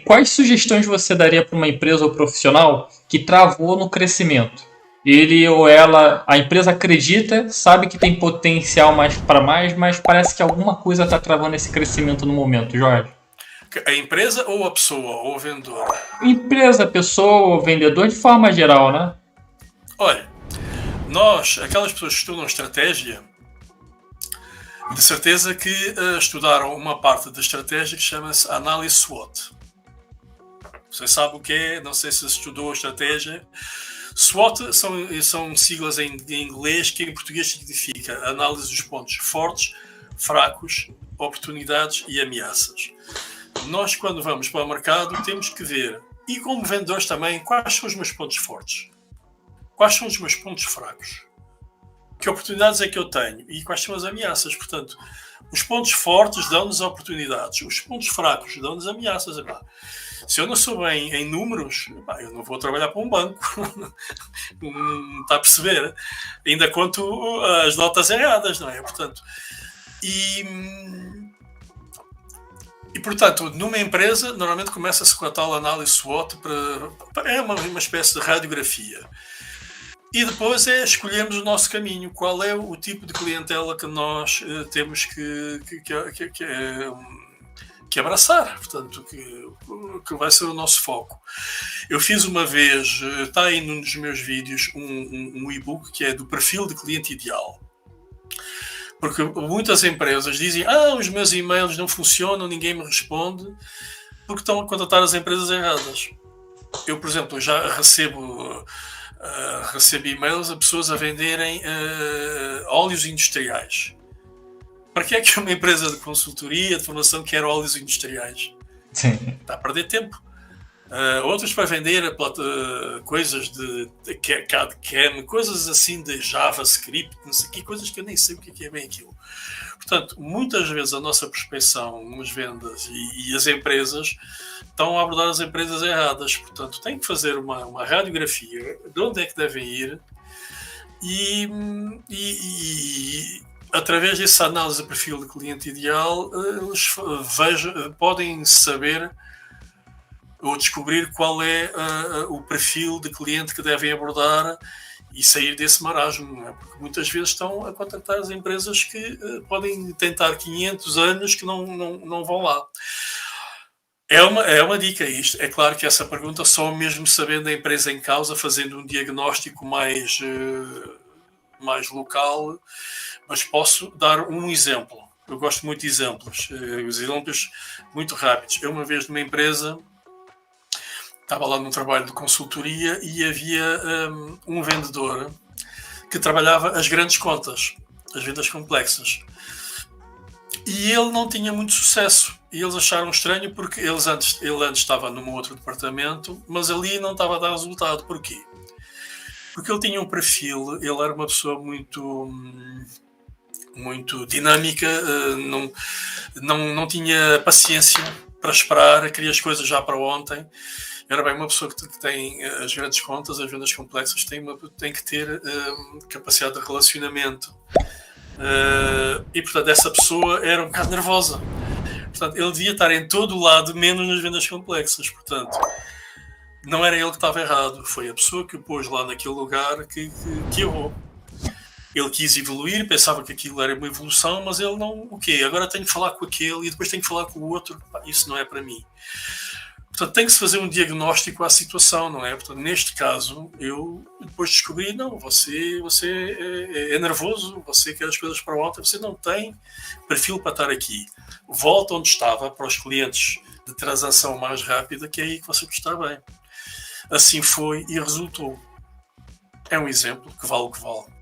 Quais sugestões você daria para uma empresa ou profissional que travou no crescimento? Ele ou ela, a empresa acredita, sabe que tem potencial mais para mais, mas parece que alguma coisa está travando esse crescimento no momento, Jorge. A empresa ou a pessoa, ou o vendedor? Empresa, pessoa, vendedor de forma geral, né? Olha, aquelas pessoas que estudam estratégia, de certeza que estudaram uma parte da estratégia que chama-se análise SWOT. Você sabe o que é? Não sei se estudou estratégia. SWOT são siglas em inglês que em português significa análise dos pontos fortes, fracos, oportunidades e ameaças. Nós, quando vamos para o mercado, temos que ver, e como vendedores também, quais são os meus pontos fortes, quais são os meus pontos fracos, que oportunidades é que eu tenho e quais são as ameaças. Portanto, os pontos fortes dão-nos oportunidades, os pontos fracos dão-nos ameaças. Se eu não sou bem em números, eu não vou trabalhar para um banco. Não está a perceber? Ainda conto as notas erradas, não é? Portanto, e portanto, numa empresa, normalmente começa-se com a tal análise SWOT, é uma espécie de radiografia. E depois escolhermos o nosso caminho. Qual é o tipo de clientela que nós temos que abraçar, portanto, que vai ser o nosso foco. Eu fiz uma vez, está aí num dos meus vídeos, um e-book que é do perfil de cliente ideal. Porque muitas empresas dizem, os meus e-mails não funcionam, ninguém me responde, porque estão a contratar as empresas erradas. Eu, por exemplo, já recebo e-mails a pessoas a venderem óleos industriais. Para que é que uma empresa de consultoria, de formação, quer óleos industriais? Sim. Está a perder tempo. Outros para vender coisas de CAD/CAM, coisas assim de JavaScript, não sei que, coisas que eu nem sei o que é bem aquilo. Portanto, muitas vezes a nossa prospecção nas vendas e as empresas estão a abordar as empresas erradas. Portanto, tem que fazer uma radiografia de onde é que devem ir e através dessa análise de perfil de cliente ideal, eles podem saber ou descobrir qual é o perfil de cliente que devem abordar e sair desse marasmo, não é? Porque muitas vezes estão a contactar as empresas que podem tentar 500 anos que não vão lá. É uma dica isto. É claro que essa pergunta só mesmo sabendo a empresa em causa, fazendo um diagnóstico mais local, mas posso dar um exemplo. Eu gosto muito de exemplos, os exemplos muito rápidos. Eu uma vez numa empresa estava lá num trabalho de consultoria e havia um vendedor que trabalhava as grandes contas, as vendas complexas. E ele não tinha muito sucesso. E eles acharam estranho porque ele antes estava num outro departamento, mas ali não estava a dar resultado. Porquê? Porque ele tinha um perfil, ele era uma pessoa muito dinâmica, não tinha paciência para esperar, queria as coisas já para ontem. Era bem uma pessoa que tem as grandes contas, as vendas complexas, tem que ter capacidade de relacionamento. E, portanto, essa pessoa era um bocado nervosa. Portanto, ele devia estar em todo o lado, menos nas vendas complexas. Portanto, não era ele que estava errado, foi a pessoa que o pôs lá naquele lugar que errou. Ele quis evoluir, pensava que aquilo era uma evolução, mas ele não... Agora tenho que falar com aquele e depois tenho que falar com o outro. Isso não é para mim. Portanto, tem que se fazer um diagnóstico à situação, não é? Portanto, neste caso, eu depois descobri, não, você é nervoso, você quer as coisas para ontem, você não tem perfil para estar aqui. Volta onde estava, para os clientes de transação mais rápida, que é aí que você está bem. Assim foi e resultou. É um exemplo que vale o que vale.